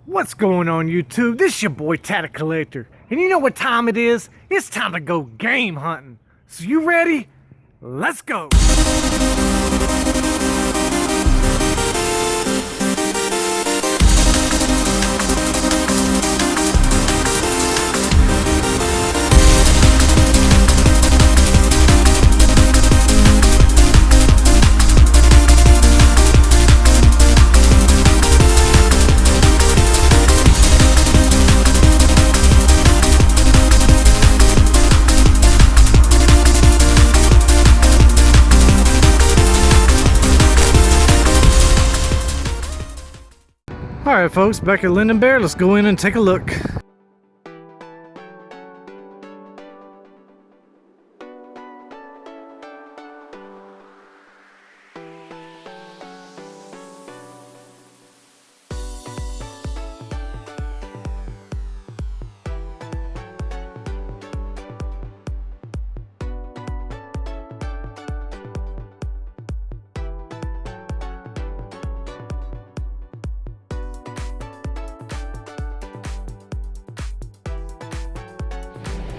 What's going on YouTube? This is your boy Tatted Collector. And you know what time it is? It's time to go game hunting. So you ready? Let's go! Alright folks, back at Linden Bear, let's go in and take a look.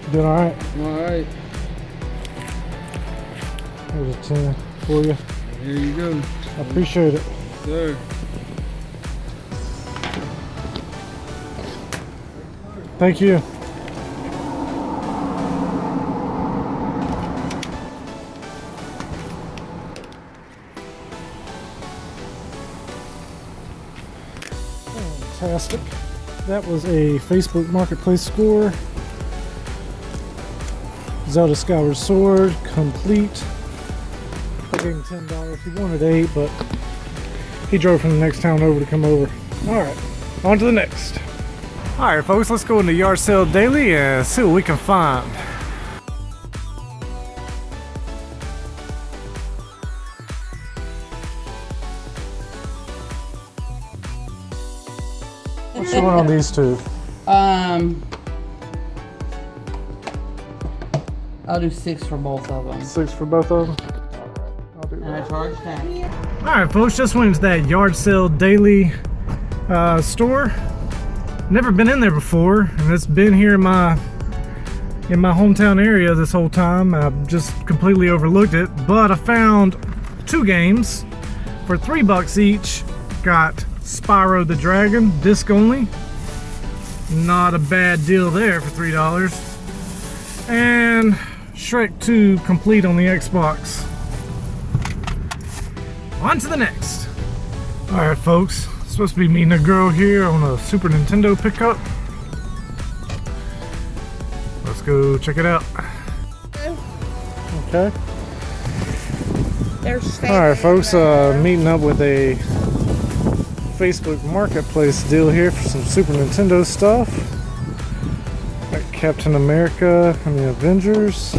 Doing alright? Alright. There's a 10 for you. Here you go. I appreciate it. Sir. Thank you. Fantastic. That was a Facebook Marketplace score. Zelda Skyward Sword, complete. I gave him $10. He wanted 8, but he drove from the next town over to come over. Alright, on to the next. Alright folks, let's go into Yard Sale Daily and see what we can find. What's the one on these two? I'll do 6 for both of them. 6 for both of them? Alright, I'll do And that. I charge that. Alright folks, just went into that Yard Sale Daily store. Never been in there before, and it's been here in my hometown area this whole time. I've just completely overlooked it, but I found 2 games for $3 each. Got Spyro the Dragon, disc only. Not a bad deal there for $3. And Shrek 2 complete on the Xbox. On to the next. Alright folks, supposed to be meeting a girl here on a Super Nintendo pickup. Let's go check it out. Okay. Alright folks, meeting up with a Facebook Marketplace deal here for some Super Nintendo stuff. Got Captain America and the Avengers.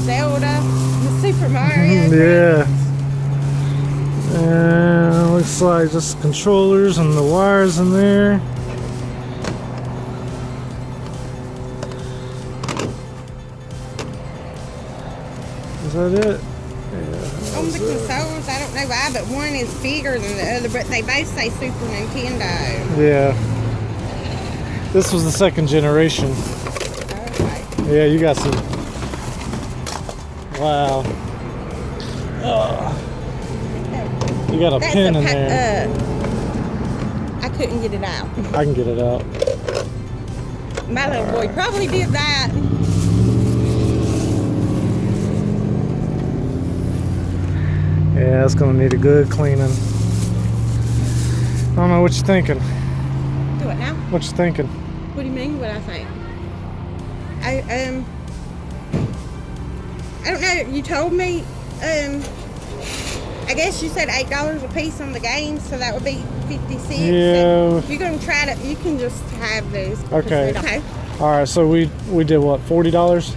Zelda, the Super Mario. Yeah. And looks like just controllers and the wires in there. Is that it? Yeah. On the consoles, I don't know why, but one is bigger than the other, but they both say Super Nintendo. Yeah. This was the second generation. Okay. Yeah, you got some. Wow. You got a That's pin in there. I couldn't get it out. I can get it out. My little boy probably did that. Yeah, it's gonna need a good cleaning. I don't know what you're thinking. Do it now. What you thinking? What do you mean? What I think? I don't know. You told me I guess you said $8 a piece on the games, so that would be 56. Yeah. If you're gonna try to, you can just have those. Okay. Okay. All right, so we did what, $40?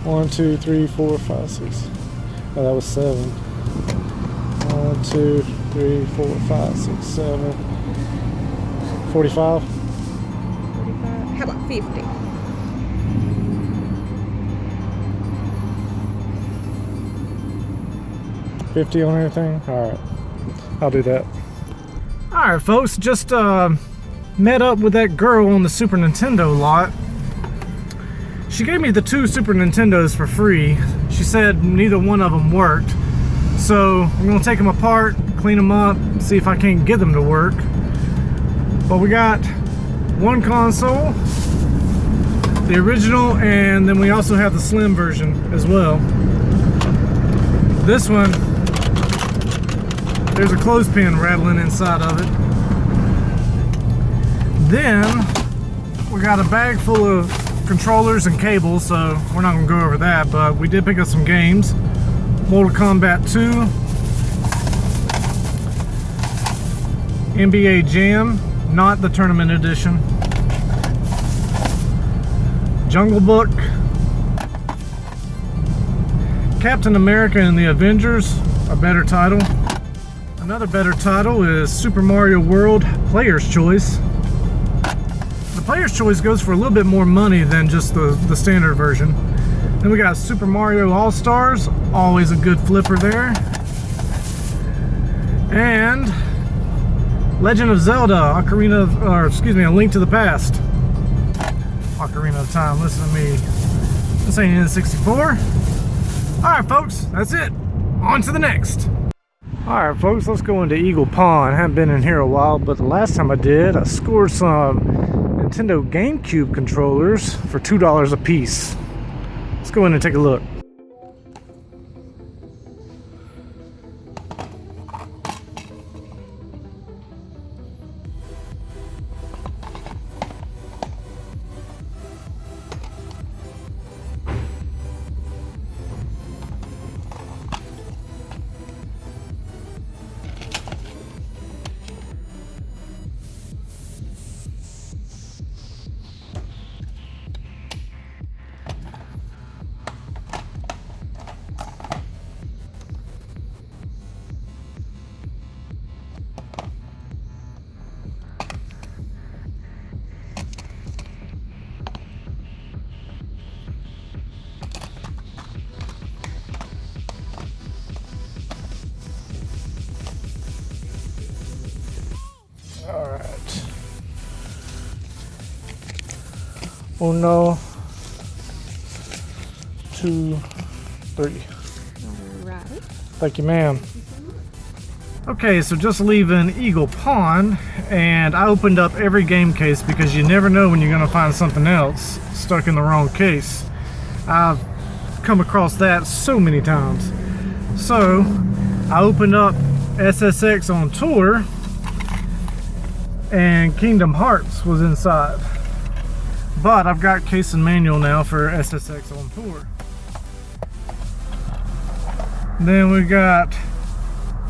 1, 2, 3, 4, 5, 6. Oh, that was 7. 1, 2, 3, 4, 5, 6, 7. 45. 45. How about 50? 50 on everything? All right, I'll do that. All right, folks, just met up with that girl on the Super Nintendo lot. She gave me the 2 Super Nintendos for free. She said neither one of them worked. So I'm gonna take them apart, clean them up, see if I can't get them to work. But we got one console, the original, and then we also have the slim version as well. This one, there's a clothespin rattling inside of it. Then we got a bag full of controllers and cables, so we're not gonna go over that, but we did pick up some games. Mortal Kombat 2, NBA Jam, not the tournament edition, Jungle Book, Captain America and the Avengers, a better title. Another better title is Super Mario World Player's Choice. The Player's Choice goes for a little bit more money than just the standard version. Then we got Super Mario All-Stars, always a good flipper there. And Legend of Zelda, A Link to the Past. Ocarina of Time, listen to me. This ain't N64. Alright folks, that's it. On to the next. Alright folks, let's go into Eagle Pond. I haven't been in here a while, but the last time I did, I scored some Nintendo GameCube controllers for $2 a piece. Let's go in and take a look. Alright. 1, 2, 3. Alright. Thank you, ma'am. Okay, so just leaving Eagle Pond, and I opened up every game case because you never know when you're going to find something else stuck in the wrong case. I've come across that so many times. So I opened up SSX on tour, and Kingdom Hearts was inside. But I've got case and manual now for SSX on tour. Then we got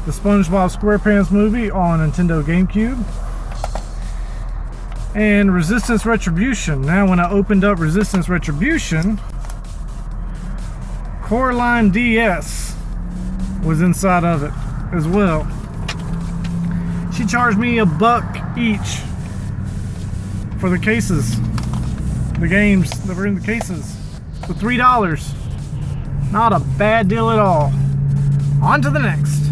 the SpongeBob SquarePants movie on Nintendo GameCube. And Resistance Retribution. Now when I opened up Resistance Retribution, Coraline DS was inside of it as well. She charged me $1 each for the cases. The games that were in the cases for $3. Not a bad deal at all. On to the next.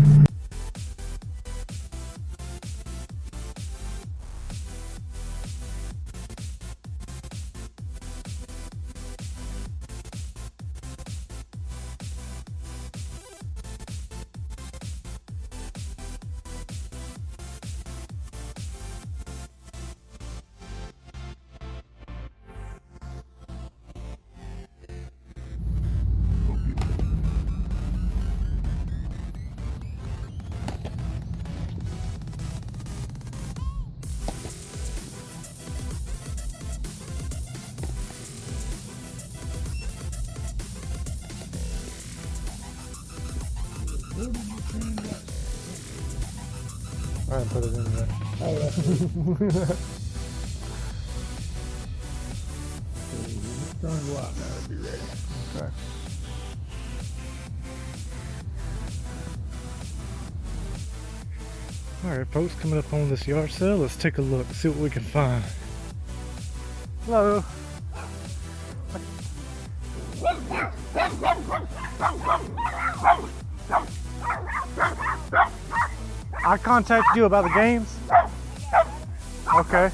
try and put it in there. Oh, that's Turn the light now to be ready. Okay. Alright folks, coming up on this yard sale, let's take a look, see what we can find. Hello. I contacted you about the games? Okay.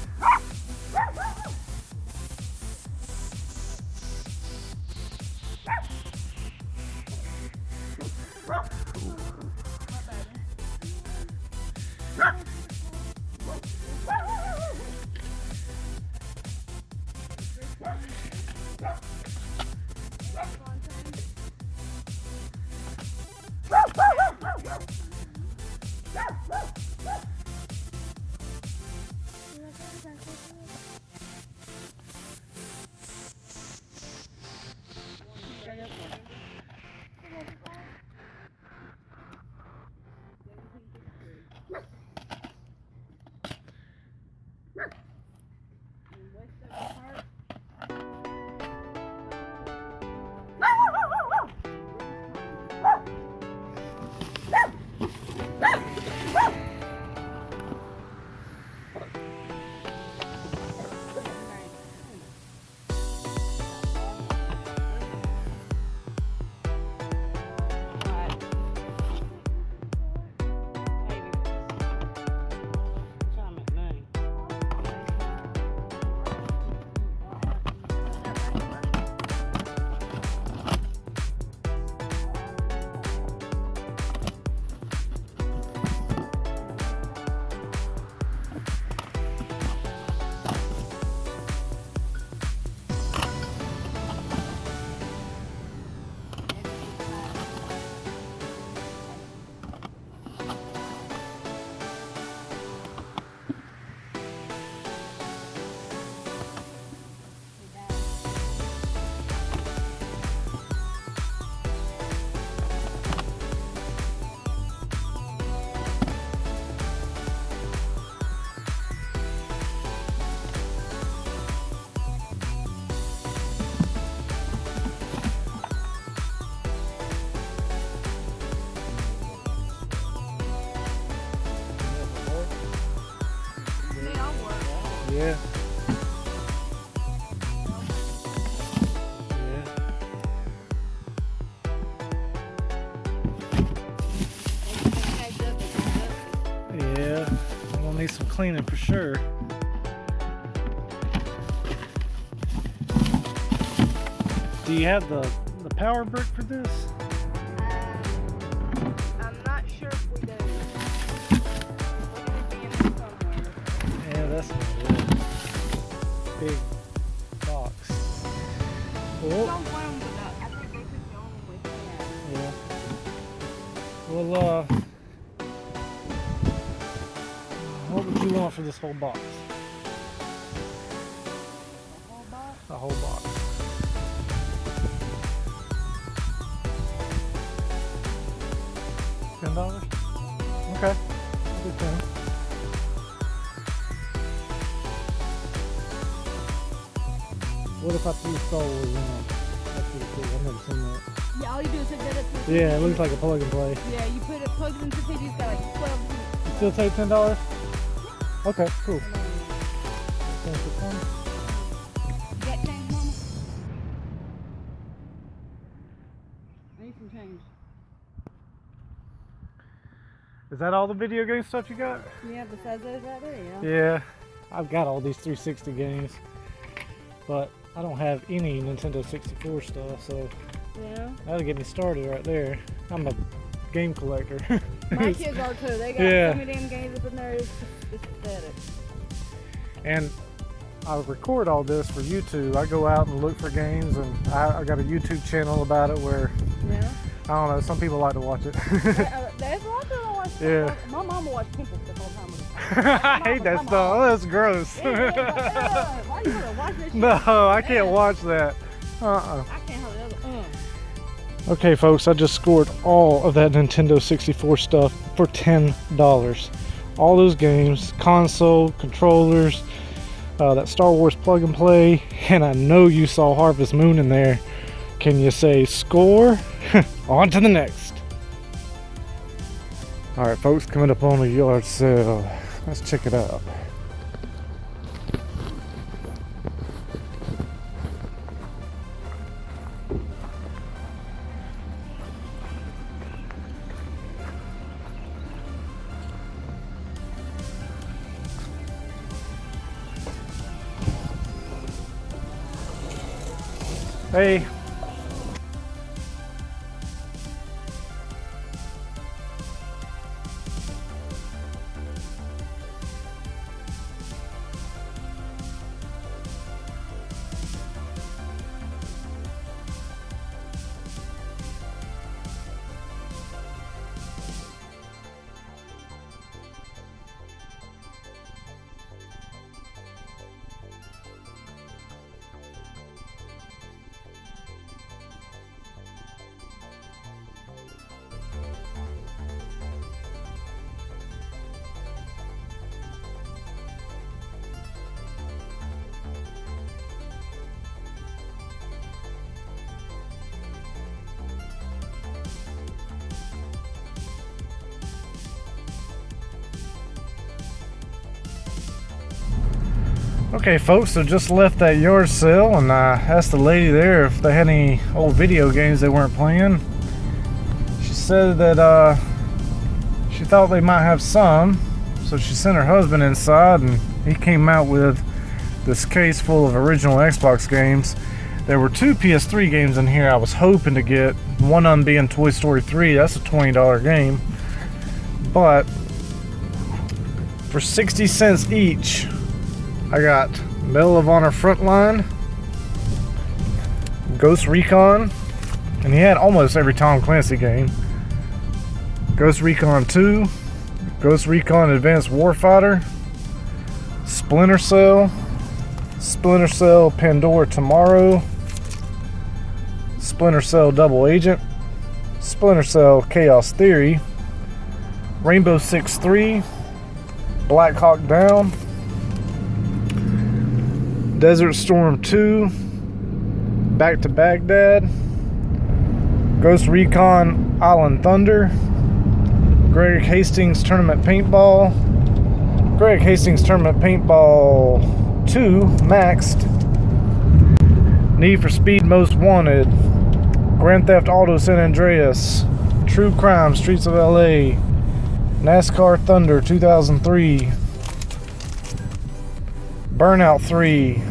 Yeah. Yeah, I'm gonna need some cleaning for sure. Do you have the power brick for this? I'm not sure if we do. We're gonna be in there somewhere. Yeah, that's not it. Big box. Well, Don't want 'em with that. I think they put you on with that. yeah. Well, what would you want for this whole box? The whole box? The whole box. $10? Okay. Good thing. What if I threw Star Wars in there? That's pretty cool. I've never seen that. Yeah, all you do is hook that up to the Yeah, it TV. looks like a plug and play. Yeah, you put it, plug it into the TV, it's got like 12. You still take $10? Okay, cool. Thanks for coming. Got change, Mama? I need some change. Is that all the video game stuff you got? Yeah, besides those right there, yeah. Yeah, I've got all these 360 games, but I don't have any Nintendo 64 stuff, so Yeah. that'll get me started right there. I'm a game collector. My kids are too. They got Yeah. so many damn games up in there, it's pathetic. And I record all this for YouTube. I go out and look for games, and I got a YouTube channel about it where, Yeah. I don't know, some people like to watch it. There's a lot of people that watch Yeah. stuff. My mama watched Pimple stuff all the time. I hate that Come stuff. on. Oh, that's gross. Why you wanna watch this shit? No, I can't watch that. I can't hold the other. Okay, folks, I just scored all of that Nintendo 64 stuff for $10. all those games, console, controllers, that Star Wars plug and play, and I know you saw Harvest Moon in there. Can you say score? On to the next. Alright folks, coming up on a yard sale. Let's check it out. Hey. Okay folks, so just left that yard sale and I asked the lady there if they had any old video games they weren't playing. She said that she thought they might have some, so she sent her husband inside and he came out with this case full of original Xbox games. There were 2 PS3 games in here I was hoping to get, one of them being Toy Story 3, that's a $20 game. But for 60 cents each, I got Medal of Honor Frontline, Ghost Recon, and he had almost every Tom Clancy game. Ghost Recon 2, Ghost Recon Advanced Warfighter, Splinter Cell, Splinter Cell Pandora Tomorrow, Splinter Cell Double Agent, Splinter Cell Chaos Theory, Rainbow Six 3, Black Hawk Down, Desert Storm 2, Back to Baghdad, Ghost Recon Island Thunder, Greg Hastings Tournament Paintball, Greg Hastings Tournament Paintball 2 Maxed, Need for Speed Most Wanted, Grand Theft Auto San Andreas, True Crime Streets of LA, NASCAR Thunder 2003, Burnout 3,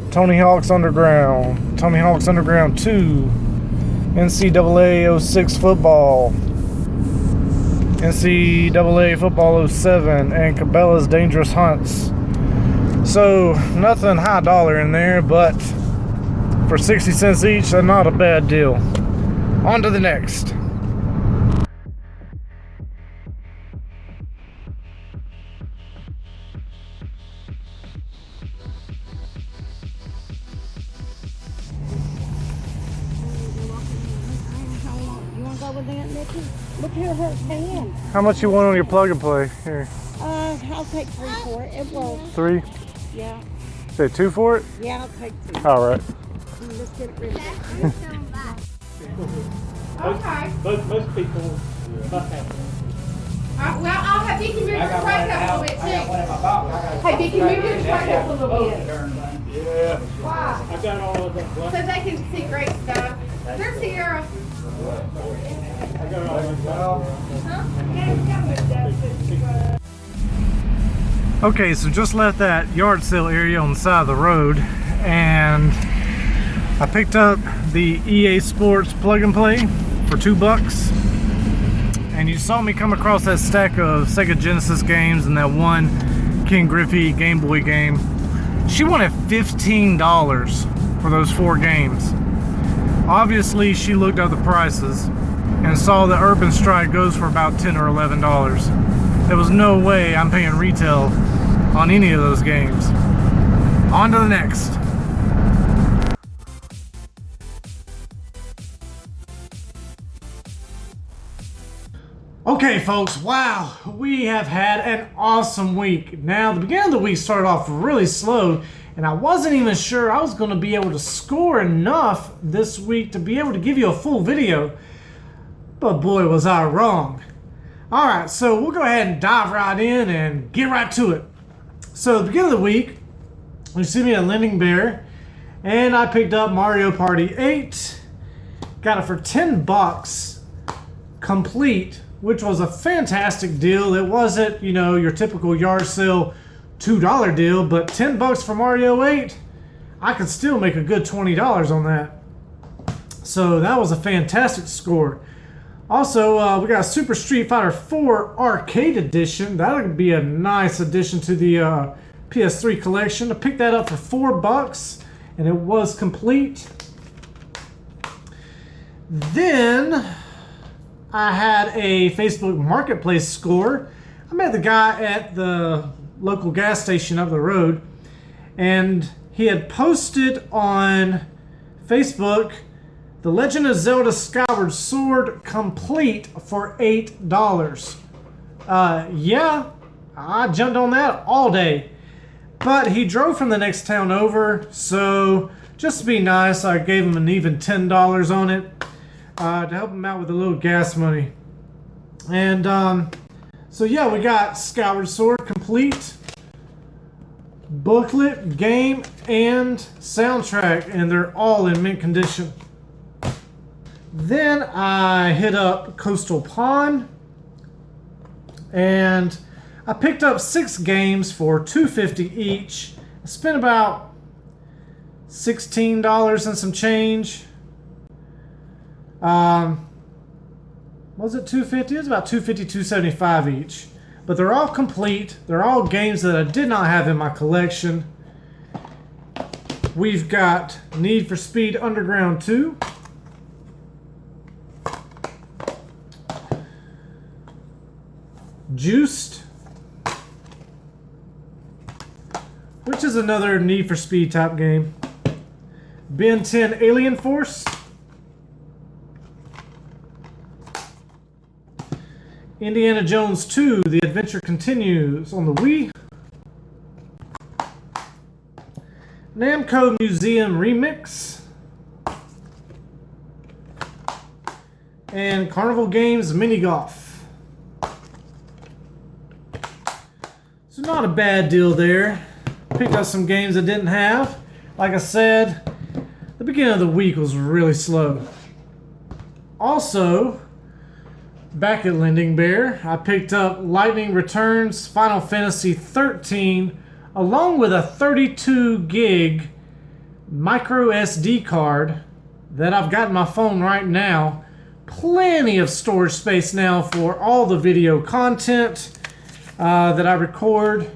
Tony Hawk's Underground, Tony Hawk's Underground 2, NCAA 06 Football, NCAA Football 07, and Cabela's Dangerous Hunts. So nothing high dollar in there, but for 60 cents each, that's not a bad deal. On to the next. Look here, her hand. How much you want on your plug and play? Here. I'll take 3 for it. It will. 3? Yeah. Say 2 for it? Yeah, I'll take 2. All right. Let's get it rid of it. Okay. Most people must have one. Well, I'll have Dickie move your I got tray one up a out. little bit I got one too. in my pocket. Hey, Dickie, move your tray up a little bit. Yeah. Why? I got all of them. So they can see great stuff. There's Sierra. I got all of them. Okay, so just left that yard sale area on the side of the road and I picked up the EA Sports plug and play for $2. And you saw me come across that stack of Sega Genesis games and that one Ken Griffey Game Boy game. She wanted $15 for those 4 games. Obviously, she looked up the prices and saw that Urban Strike goes for about $10 or $11. There was no way I'm paying retail on any of those games. On to the next. Okay, folks, wow, we have had an awesome week. Now, the beginning of the week started off really slow, and I wasn't even sure I was going to be able to score enough this week to be able to give you a full video. But boy, was I wrong. Alright, so we'll go ahead and dive right in and get right to it. So, the beginning of the week, you see me at Lending Bear, and I picked up Mario Party 8. Got it for $10 complete, which was a fantastic deal. It wasn't, you know, your typical yard sale $2 deal, but $10 for Mario 8, I could still make a good $20 on that. So that was a fantastic score. Also, we got Super Street Fighter 4 Arcade Edition. That'll be a nice addition to the PS3 collection. I picked that up for $4, and it was complete. Then I had a Facebook Marketplace score. I met the guy at the local gas station up the road, and he had posted on Facebook The Legend of Zelda Skyward Sword complete for $8. Yeah, I jumped on that all day. But he drove from the next town over, so just to be nice, I gave him an even $10 on it. To help him out with a little gas money. And so yeah, we got Skyward Sword complete, booklet, game, and soundtrack, and they're all in mint condition. Then I hit up Coastal Pond, and I picked up 6 games for $2.50 each. I spent about $16 and some change. Was it $2.50? It was about $2.50, $2.75 each. But they're all complete. They're all games that I did not have in my collection. We've got Need for Speed Underground 2. Juiced, which is another Need for Speed type game. Ben 10 Alien Force. Indiana Jones 2, The Adventure Continues on the Wii. Namco Museum Remix. And Carnival Games Mini Golf. So not a bad deal there. Picked up some games I didn't have. Like I said, the beginning of the week was really slow. Also, back at Lending Bear, I picked up Lightning Returns Final Fantasy 13 along with a 32 gig micro SD card that I've got in my phone right now. Plenty of storage space now for all the video content that I record,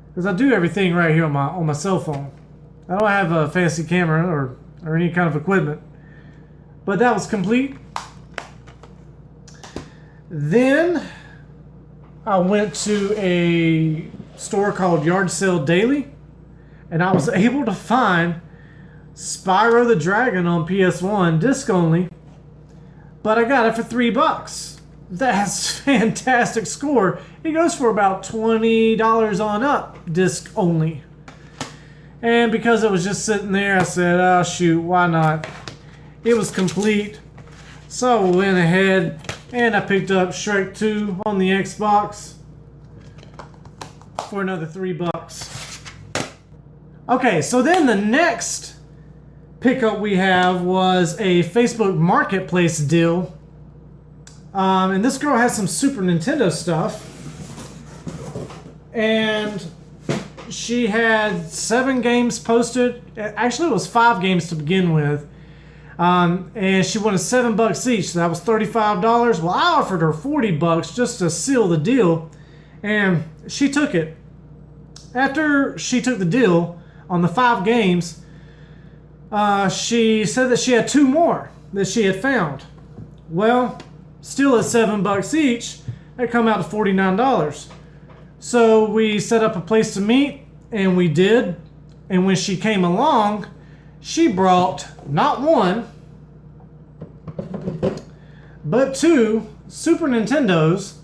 because I do everything right here on my cell phone. I don't have a fancy camera or any kind of equipment, but that was complete. Then I went to a store called Yard Sale Daily, and I was able to find Spyro the Dragon on PS1, disc only, but I got it for $3. That's fantastic score. It goes for about $20 on up, disc only. And because it was just sitting there, I said, oh shoot, why not? It was complete, so I went ahead and I picked up Shrek 2 on the Xbox for another $3. Okay, so then the next pickup we have was a Facebook Marketplace deal. And this girl has some Super Nintendo stuff. And she had 7 games posted. Actually, it was 5 games to begin with. And she wanted $7 each, so that was $35. Well, I offered her $40 just to seal the deal, and she took it. After she took the deal on the 5 games, she said that she had 2 more that she had found. Well, still at $7 each, that come out to $49. So we set up a place to meet, and we did. And when she came along, she brought not 1, but 2 Super Nintendos,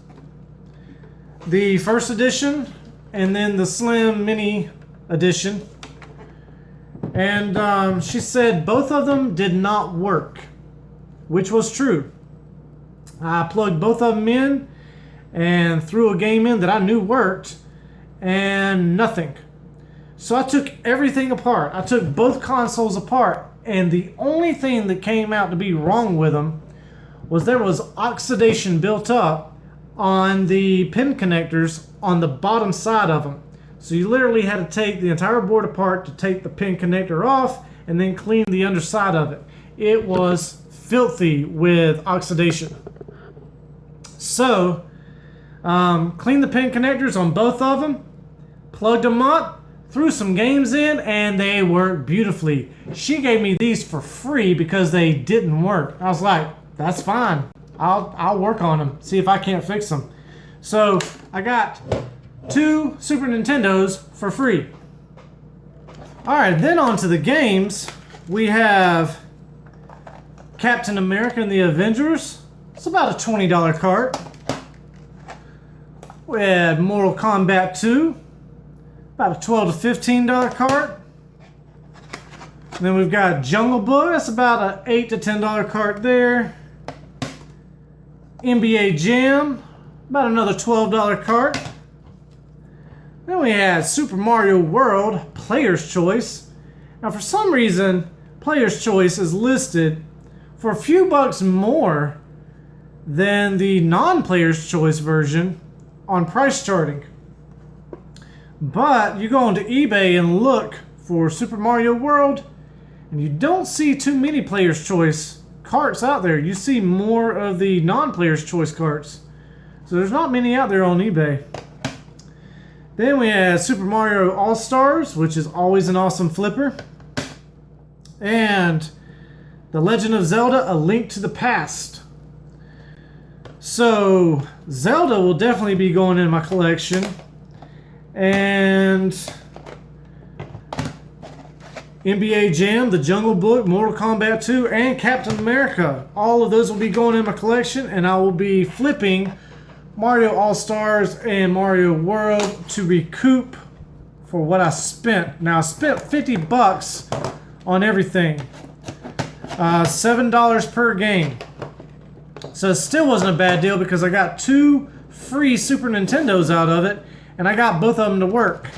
the first edition and then the Slim Mini edition. And she said both of them did not work, which was true. I plugged both of them in and threw a game in that I knew worked, and nothing. So I took everything apart. I took both consoles apart, and the only thing that came out to be wrong with them was there was oxidation built up on the pin connectors on the bottom side of them. So you literally had to take the entire board apart to take the pin connector off and then clean the underside of it. It was filthy with oxidation. So, cleaned the pin connectors on both of them, plugged them up, threw some games in, and they worked beautifully. She gave me these for free because they didn't work. I was like, that's fine. I'll work on them, see if I can't fix them. So, I got 2 Super Nintendos for free. Alright, then on to the games. We have Captain America and the Avengers. It's about a $20 cart. We had Mortal Kombat 2. About a $12 to $15 cart. And then we've got Jungle Book. That's about an $8 to $10 cart there. NBA Jam. About another $12 cart. Then we had Super Mario World Player's Choice. Now for some reason, Player's Choice is listed for a few bucks more than the non-Player's Choice version on price charting. But you go onto eBay and look for Super Mario World, and you don't see too many Player's Choice carts out there. You see more of the non-Player's Choice carts. So there's not many out there on eBay. Then we have Super Mario All-Stars, which is always an awesome flipper. And The Legend of Zelda: A Link to the Past. So Zelda will definitely be going in my collection. And NBA Jam, The Jungle Book, Mortal Kombat 2, and Captain America. All of those will be going in my collection, and I will be flipping Mario All-Stars and Mario World to recoup for what I spent. Now I spent 50 bucks on everything. $7 per game. So it still wasn't a bad deal because I got 2 free Super Nintendos out of it, and I got both of them to work.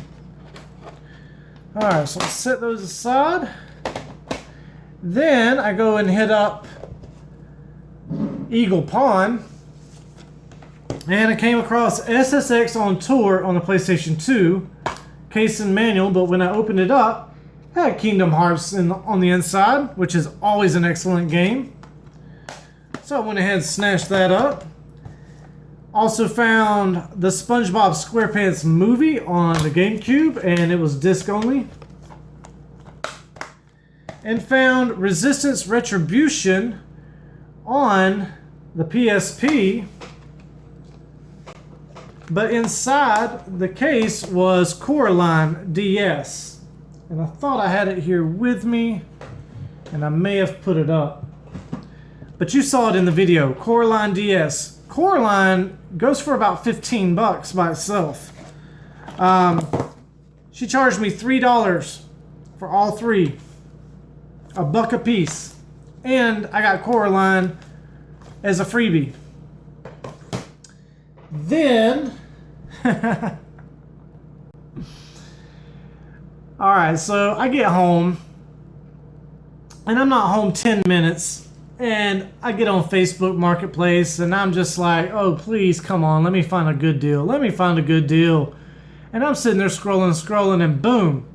Alright, so let's set those aside. Then I go and hit up Eagle Pawn, and I came across SSX on Tour on the PlayStation 2, case and manual, but when I opened it up, it had Kingdom Hearts on the inside, which is always an excellent game. So I went ahead and snatched that up. Also found the SpongeBob SquarePants movie on the GameCube, and it was disc only. And found Resistance Retribution on the PSP. But inside the case was Coraline DS. And I thought I had it here with me, and I may have put it up. But you saw it in the video, Coraline DS. Coraline goes for about 15 bucks by itself. She charged me $3 for all 3. A buck a piece. And I got Coraline as a freebie. Then... Alright, so I get home. And I'm not home 10 minutes. And I get on Facebook Marketplace, and I'm just like, oh, please, come on, let me find a good deal. Let me find a good deal. And I'm sitting there scrolling, and boom.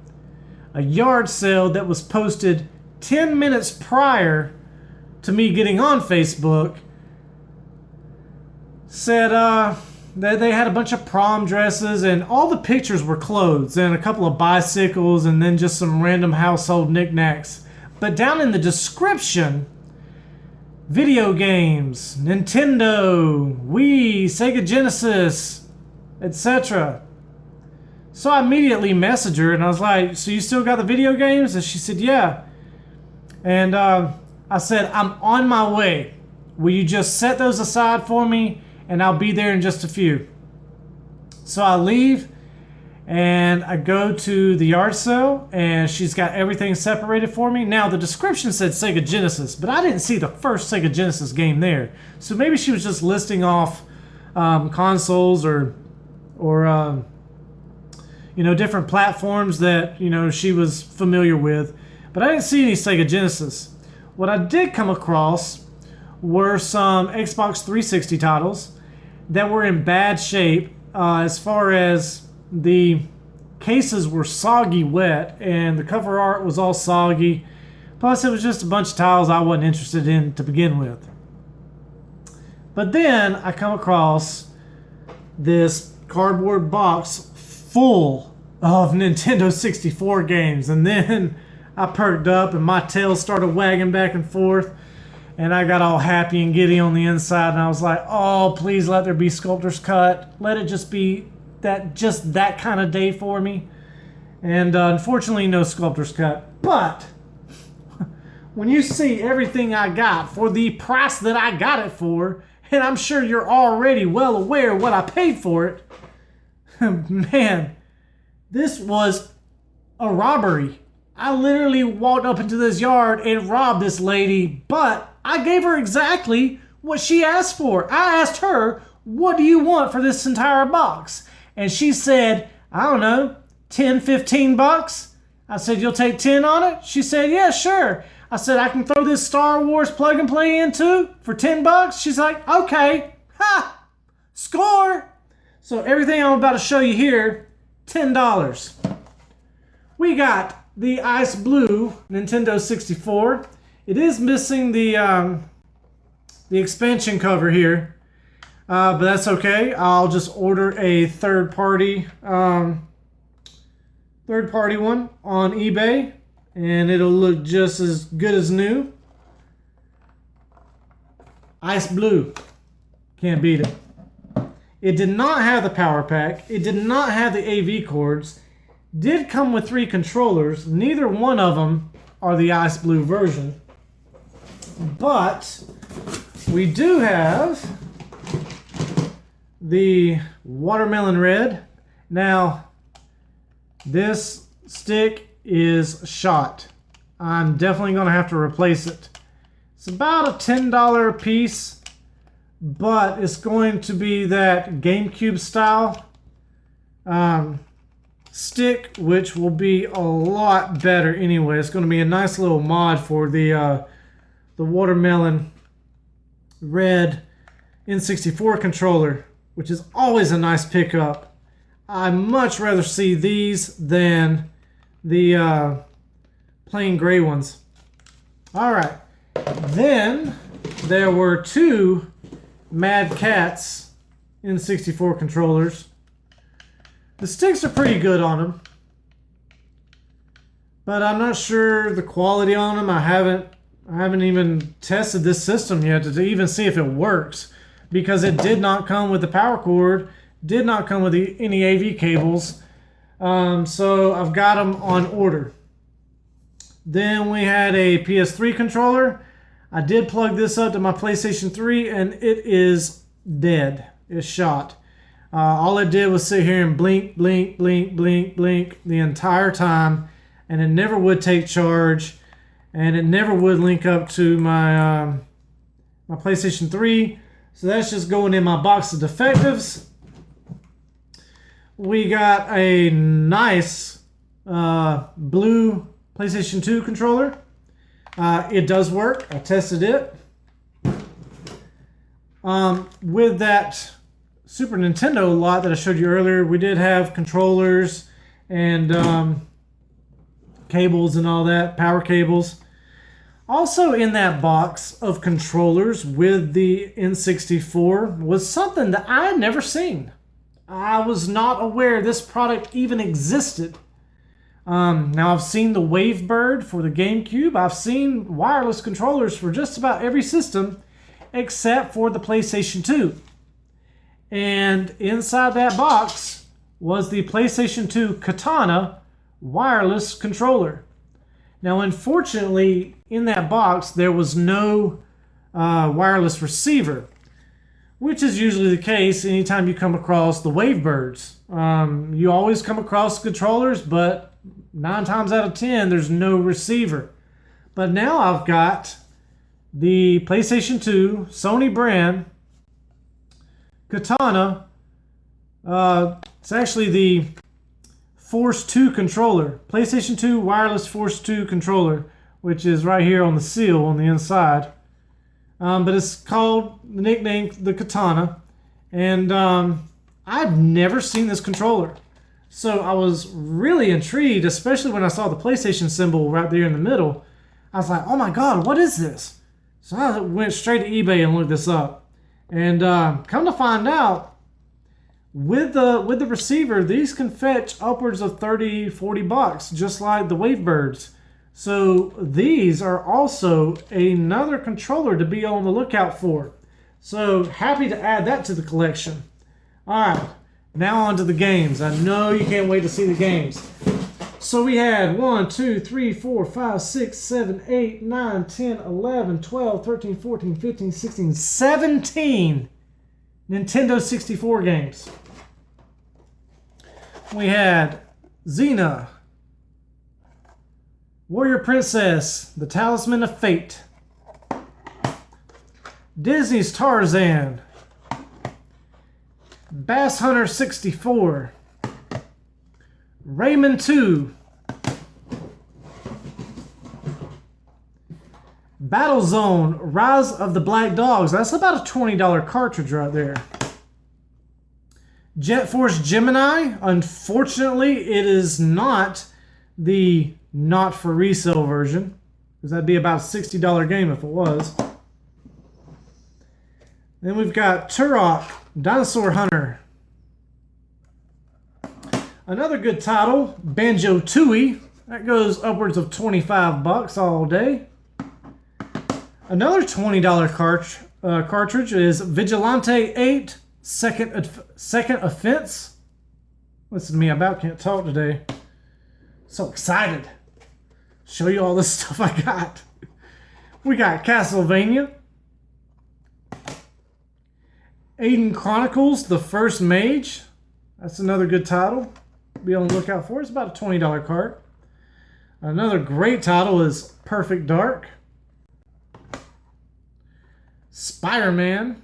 A yard sale that was posted 10 minutes prior to me getting on Facebook said that they had a bunch of prom dresses, and all the pictures were clothes, and a couple of bicycles, and then just some random household knickknacks. But down in the description... video games, Nintendo, Wii, Sega Genesis, etc. So I immediately messaged her and I was like, so you still got the video games? And she said, yeah. And I said, I'm on my way Will you just set those aside for me, and I'll be there in just a few. So I leave, and I go to the yard sale, and she's got everything separated for me. Now, the description said Sega Genesis, but I didn't see the first Sega Genesis game there. So maybe she was just listing off consoles or different platforms that, she was familiar with. But I didn't see any Sega Genesis. What I did come across were some Xbox 360 titles that were in bad shape. As far as the cases were soggy wet, and the cover art was all soggy. Plus, it was just a bunch of titles I wasn't interested in to begin with. But then I come across this cardboard box full of Nintendo 64 games, and then I perked up and my tail started wagging back and forth, and I got all happy and giddy on the inside, and I was like, oh, please let there be Sculptor's Cut. Let it just be that kind of day for me. And unfortunately, no Sculptor's Cut. But when you see everything I got for the price that I got it for, and I'm sure you're already well aware what I paid for it, man, this was a robbery. I literally walked up into this yard and robbed this lady, but I gave her exactly what she asked for. I asked her, what do you want for this entire box? And she said, I don't know, 10, 15 bucks? I said, you'll take 10 on it? She said, yeah, sure. I said, I can throw this Star Wars plug and play in too for 10 bucks? She's like, okay. Ha! Score! So everything I'm about to show you here, $10. We got the Ice Blue Nintendo 64. It is missing the expansion cover here, but that's okay. I'll just order a third-party one on eBay, and it'll look just as good as new. Ice Blue, can't beat it. It did not have the power pack. It did not have the AV cords. Did come with 3 controllers. Neither one of them are the Ice Blue version. But we do have the Watermelon Red. Now, this stick is shot. I'm definitely going to have to replace it. It's about a $10 a piece, but it's going to be that GameCube style stick, which will be a lot better anyway. It's going to be a nice little mod for the Watermelon Red N64 controller, which is always a nice pickup. I'd much rather see these than the plain gray ones. Alright, then there were 2 Mad Catz N64 controllers. The sticks are pretty good on them, but I'm not sure the quality on them. I haven't even tested this system yet to even see if it works, because it did not come with the power cord, did not come with any AV cables, so I've got them on order. Then we had a PS3 controller. I did plug this up to my PlayStation 3, and it is dead. It's shot. All it did was sit here and blink, blink, blink, blink, blink the entire time, and it never would take charge, and it never would link up to my my PlayStation 3. So that's just going in my box of defectives. We got a nice blue PlayStation 2 controller. It does work. I tested it. With that Super Nintendo lot that I showed you earlier, we did have controllers and cables and all that, power cables. Also in that box of controllers with the N64 was something that I had never seen. I was not aware this product even existed. Now I've seen the Wavebird for the GameCube. I've seen wireless controllers for just about every system except for the PlayStation 2. And inside that box was the PlayStation 2 Katana wireless controller. Now, unfortunately, in that box, there was no wireless receiver, which is usually the case anytime you come across the Wavebirds. You always come across controllers, but 9 times out of 10, there's no receiver. But now I've got the PlayStation 2 Sony brand Katana. It's actually the Force 2 controller. PlayStation 2 wireless Force 2 controller, which is right here on the seal on the inside. But it's called, the nickname, the Katana. And I've never seen this controller. So I was really intrigued, especially when I saw the PlayStation symbol right there in the middle. I was like, oh my God, what is this? So I went straight to eBay and looked this up. And come to find out, with the receiver, these can fetch upwards of 30, 40 bucks, just like the Wavebirds. So these are also another controller to be on the lookout for. So happy to add that to the collection. All right, now on to the games. I know you can't wait to see the games. So we had 1, 2, 3, 4, 5, 6, 7, 8, 9, 10, 11, 12, 13, 14, 15, 16, 17 Nintendo 64 games. We had Xena, Warrior Princess, The Talisman of Fate, Disney's Tarzan, Bass Hunter 64, Rayman 2, Battlezone, Rise of the Black Dogs. That's about a $20 cartridge right there. Jet Force Gemini. Unfortunately, it is not the not for resale version, because that'd be about a $60 game if it was. Then we've got Turok, Dinosaur Hunter. Another good title, Banjo-Tooie. That goes upwards of 25 bucks all day. Another $20 cartridge is Vigilante 8, Second Offense. Listen to me, I about can't talk today. So excited. Show you all this stuff I got. We got Castlevania, Aiden Chronicles, The First Mage. That's another good title. Be on the lookout for. It's about a $20 cart. Another great title is Perfect Dark. Spider-Man.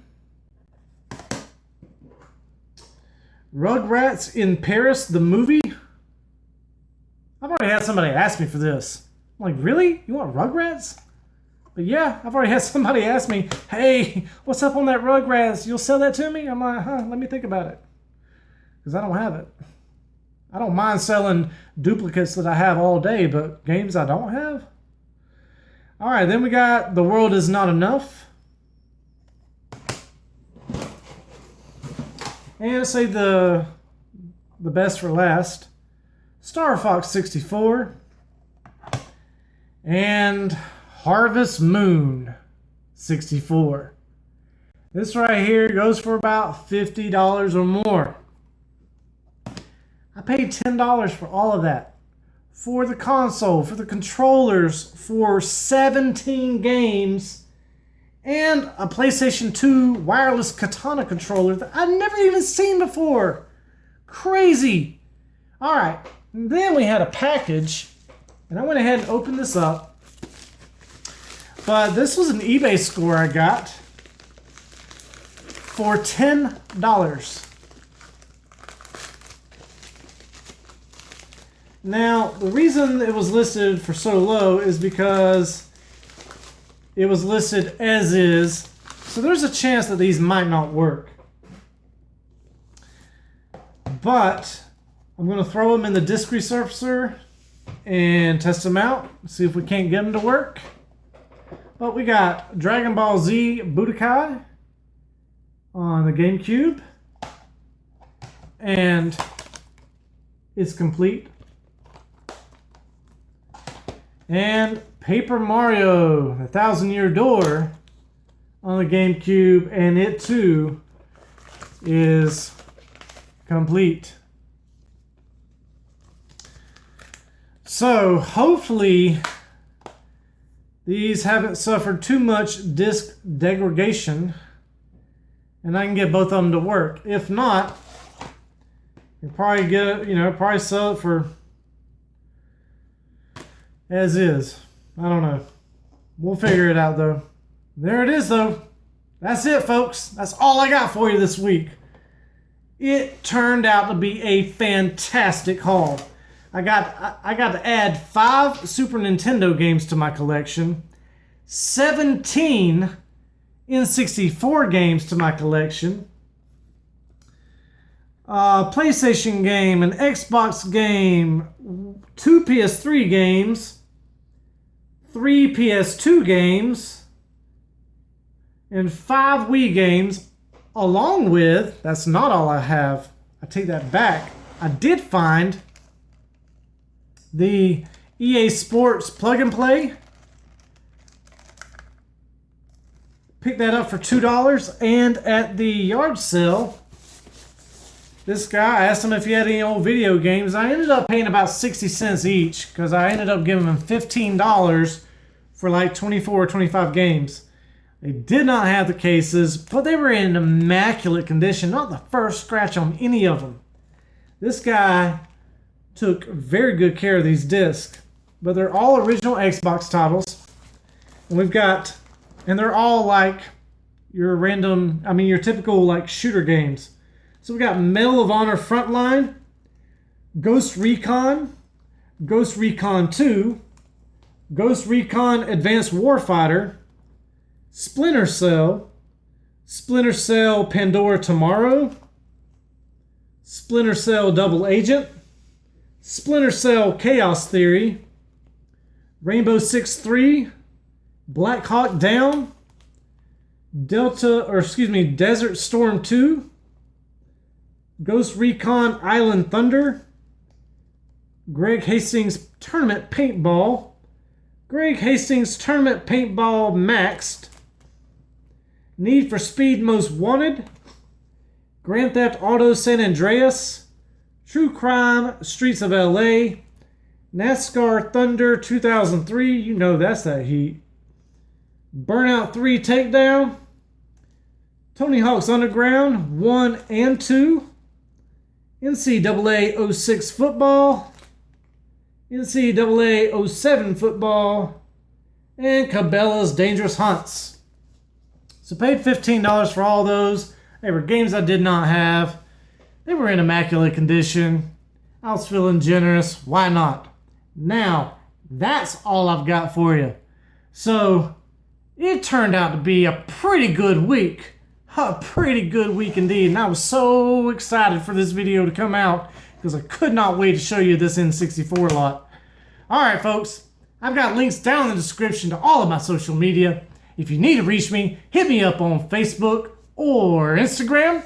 Rugrats in Paris, the movie. I've already had somebody ask me for this. I'm like, really? You want Rugrats? But yeah, I've already had somebody ask me, hey, what's up on that Rugrats? You'll sell that to me? I'm like, let me think about it. Because I don't have it. I don't mind selling duplicates that I have all day, but games I don't have? All right, then we got The World Is Not Enough. And save the best for last. Star Fox 64. And Harvest Moon 64. This right here goes for about $50 or more. I paid $10 for all of that. For the console, for the controllers, for 17 games, and a PlayStation 2 wireless Katana controller that I've never even seen before. Crazy. All right, and then we had a package, and I went ahead and opened this up. But this was an eBay score I got for $10. Now, the reason it was listed for so low is because it was listed as is, so there's a chance that these might not work. But I'm going to throw them in the disc resurfacer and test them out, see if we can't get them to work. But we got Dragon Ball Z Budokai on the GameCube, and it's complete. And Paper Mario, the Thousand Year Door on the GameCube, and it too is complete. So hopefully these haven't suffered too much disc degradation, and I can get both of them to work. If not, you'll probably get it, probably sell it for as is. I don't know. We'll figure it out though. There it is though. That's it, folks. That's all I got for you this week. It turned out to be a fantastic haul. I got to add 5 Super Nintendo games to my collection, 17 N64 games to my collection, a PlayStation game, an Xbox game, 2 PS3 games, 3 PS2 games, and 5 Wii games, along with, that's not all I have. I take that back. I did find the EA Sports Plug and Play. Picked that up for $2, and at the yard sale, this guy, I asked him if he had any old video games. I ended up paying about 60 cents each because I ended up giving him $15 for like 24 or 25 games. They did not have the cases, but they were in immaculate condition. Not the first scratch on any of them. This guy took very good care of these discs, but they're all original Xbox titles. And we've got, and they're all like your random, your typical like shooter games. So we got Medal of Honor Frontline, Ghost Recon, Ghost Recon 2, Ghost Recon Advanced Warfighter, Splinter Cell, Splinter Cell Pandora Tomorrow, Splinter Cell Double Agent, Splinter Cell Chaos Theory, Rainbow Six 3, Black Hawk Down, Desert Storm 2, Ghost Recon Island Thunder, Greg Hastings Tournament Paintball, Greg Hastings Tournament Paintball Maxed, Need for Speed Most Wanted, Grand Theft Auto San Andreas, True Crime Streets of LA, NASCAR Thunder 2003, you know that's that heat, Burnout 3 Takedown, Tony Hawk's Underground 1 and 2, NCAA 06 Football, NCAA 07 Football, and Cabela's Dangerous Hunts. So paid $15 for all those. They were games I did not have. They were in immaculate condition. I was feeling generous. Why not? Now, that's all I've got for you. So, it turned out to be a pretty good week. A pretty good week indeed. And I was so excited for this video to come out because I could not wait to show you this N64 lot. Alright folks, I've got links down in the description to all of my social media. If you need to reach me, hit me up on Facebook or Instagram.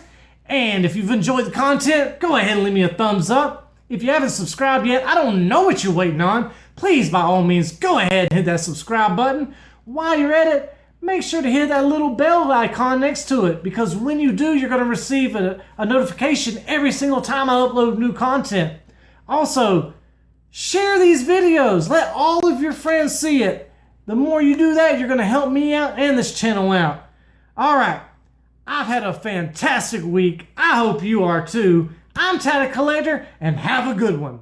And if you've enjoyed the content, go ahead and leave me a thumbs up. If you haven't subscribed yet, I don't know what you're waiting on. Please, by all means, go ahead and hit that subscribe button. While you're at it, make sure to hit that little bell icon next to it, because when you do, you're going to receive a notification every single time I upload new content. Also, share these videos. Let all of your friends see it. The more you do that, you're going to help me out and this channel out. Alright, I've had a fantastic week. I hope you are too. I'm Tatted Collector, and have a good one.